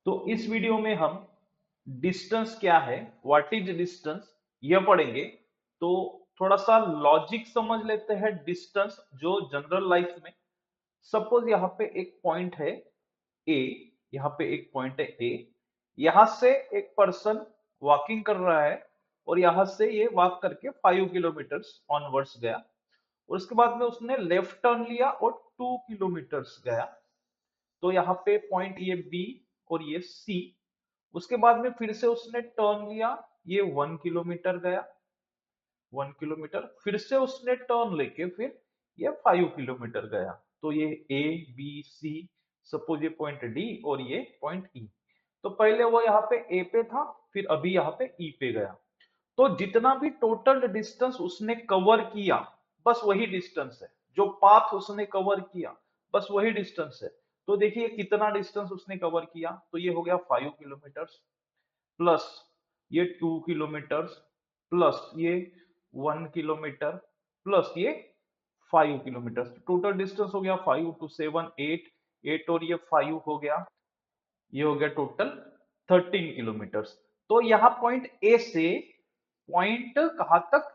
तो इस वीडियो में हम डिस्टेंस क्या है, व्हाट इज डिस्टेंस, यह पढ़ेंगे। तो थोड़ा सा लॉजिक समझ लेते हैं डिस्टेंस जो जनरल लाइफ में। सपोज यहाँ पे एक पॉइंट है ए, यहाँ पे एक पॉइंट है ए, यहां से एक पर्सन वॉकिंग कर रहा है और यहां से ये वॉक करके 5 किलोमीटर ऑनवर्ड्स गया और उसके बाद में उसने लेफ्ट टर्न लिया और 2 किलोमीटर गया। तो यहाँ पे पॉइंट ये बी और ये सी, उसके बाद में फिर से उसने टर्न लिया, ये 1 किलोमीटर गया, 1 किलोमीटर, फिर से उसने टर्न लेके फिर ये 5 किलोमीटर गया। तो ये ए बी सी, सपोज ये पॉइंट डी और ये पॉइंट ई। तो पहले वो यहाँ पे ए पे था, फिर अभी यहाँ पे ई पे गया। तो जितना भी टोटल डिस्टेंस उसने कवर किया बस वही डिस्टेंस है, जो पाथ उसने कवर किया बस वही डिस्टेंस है। तो देखिए कितना डिस्टेंस उसने कवर किया, तो ये हो गया 5 किलोमीटर प्लस ये 2 किलोमीटर प्लस ये 1 किलोमीटर प्लस ये 5 किलोमीटर। टोटल डिस्टेंस हो गया 5 to 7 8, 8 और ये 5 हो गया, ये हो गया टोटल 13 किलोमीटर। तो यहाँ पॉइंट ए से पॉइंट कहां तक,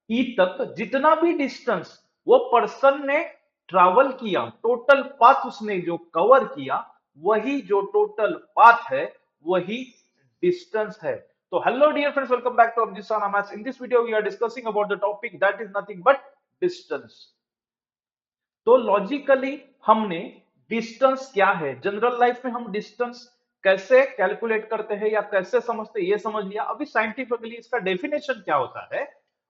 ई तक, जितना भी डिस्टेंस वो पर्सन ने ट्रैवल किया, टोटल पाथ उसने जो कवर किया, वही जो टोटल पाथ है वही डिस्टेंस है। तो hello dear friends, welcome back to Abhijeet maths. In this video we are discussing about the topic that is nothing but distance. तो लॉजिकली हमने डिस्टेंस क्या है, जनरल लाइफ में हम डिस्टेंस कैसे कैलकुलेट करते हैं या कैसे समझते हैं ये समझ लिया। अभी साइंटिफिकली इसका डेफिनेशन क्या होता है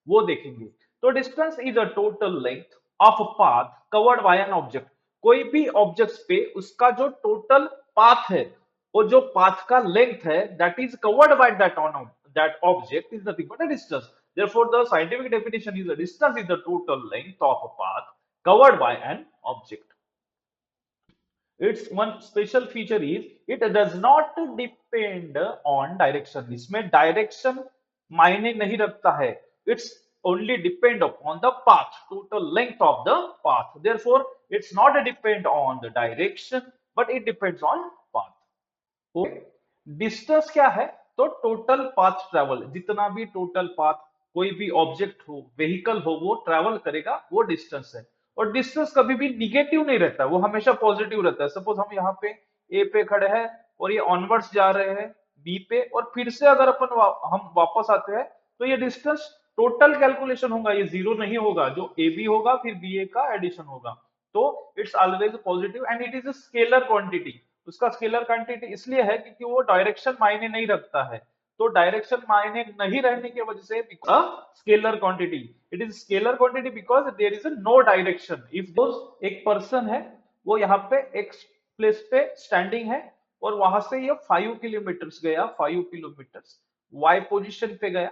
वो देखेंगे। तो distance is a total length of path covered by an object. कोई भी ऑब्जेक्ट पे उसका जो टोटल पाथ है, वो जो पाथ का लेंथ है, that is covered by that object is nothing but a distance. Therefore, the scientific definition is the distance is the total length of a path covered by an object. Its one special feature is it does not depend on direction. इसमें direction मायने नहीं रखता है. It's only depend upon the path, total length of the path. Therefore, it's not depend on the direction, but it depends on path. Okay? Distance क्या है? तो total path travel, जितना भी टोटल पाथ कोई भी ऑब्जेक्ट हो, vehicle हो, वो ट्रेवल करेगा, वो डिस्टेंस है। और डिस्टेंस कभी भी निगेटिव नहीं रहता, वो हमेशा पॉजिटिव रहता है। सपोज हम यहाँ पे ए पे खड़े हैं और ये ऑनवर्ड्स जा रहे हैं बी पे, और फिर से अगर हम वापस आते हैं तो ये डिस्टेंस टोटल कैलकुलेशन होगा, ये जीरो नहीं होगा। जो ए बी होगा फिर बी ए का एडिशन होगा। तो it's always positive and it is a scalar quantity. उसका स्केलर क्वांटिटी इसलिए है क्योंकि वो डायरेक्शन मायने नहीं रखता है। तो डायरेक्शन मायने नहीं रहने की वजह से scalar quantity, it is scalar quantity because there is no direction. If एक पर्सन है, वो यहाँ पे एक प्लेस पे स्टैंडिंग है और वहां से ये 5 किलोमीटर गया, 5 किलोमीटर वाई पोजिशन पे गया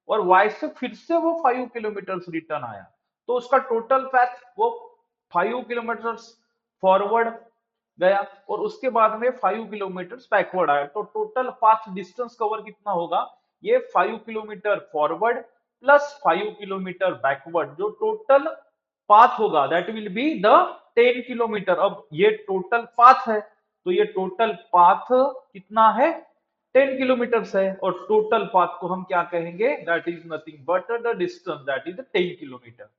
और वाई से फिर से वो 5 किलोमीटर रिटर्न आया। तो उसका टोटल पाथ वो 5 किलोमीटर फॉरवर्ड गया और उसके बाद में 5 किलोमीटर बैकवर्ड आया। तो टोटल पाथ डिस्टेंस कवर कितना होगा, ये 5 kilometre forward plus 5 kilometre backward, जो टोटल पाथ होगा that will be the 10 kilometre. अब ये टोटल पाथ है, तो ये टोटल पाथ कितना है, 10 किलोमीटर है, और टोटल पाथ को हम क्या कहेंगे, that is nothing but the distance, that is 10 kilometre.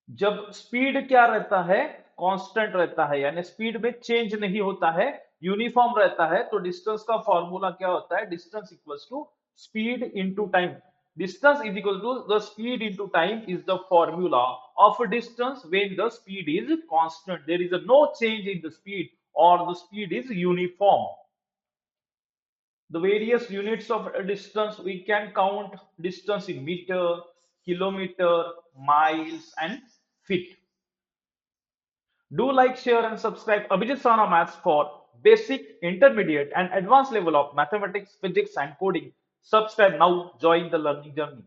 जब स्पीड क्या रहता है, कांस्टेंट रहता है, यानी स्पीड में चेंज नहीं होता है, यूनिफॉर्म रहता है, तो डिस्टेंस का फॉर्मूला क्या होता है, distance equals to speed into time. Distance is equal to the speed into time is the formula of distance when the speed is constant, there is no change in the speed और the speed is uniform. The various units of distance we can count distance in meter, kilometer, miles and feet. Do like, share and subscribe Abhijit Sana Maths for basic, intermediate and advanced level of mathematics, physics and coding. Subscribe now, join the learning journey.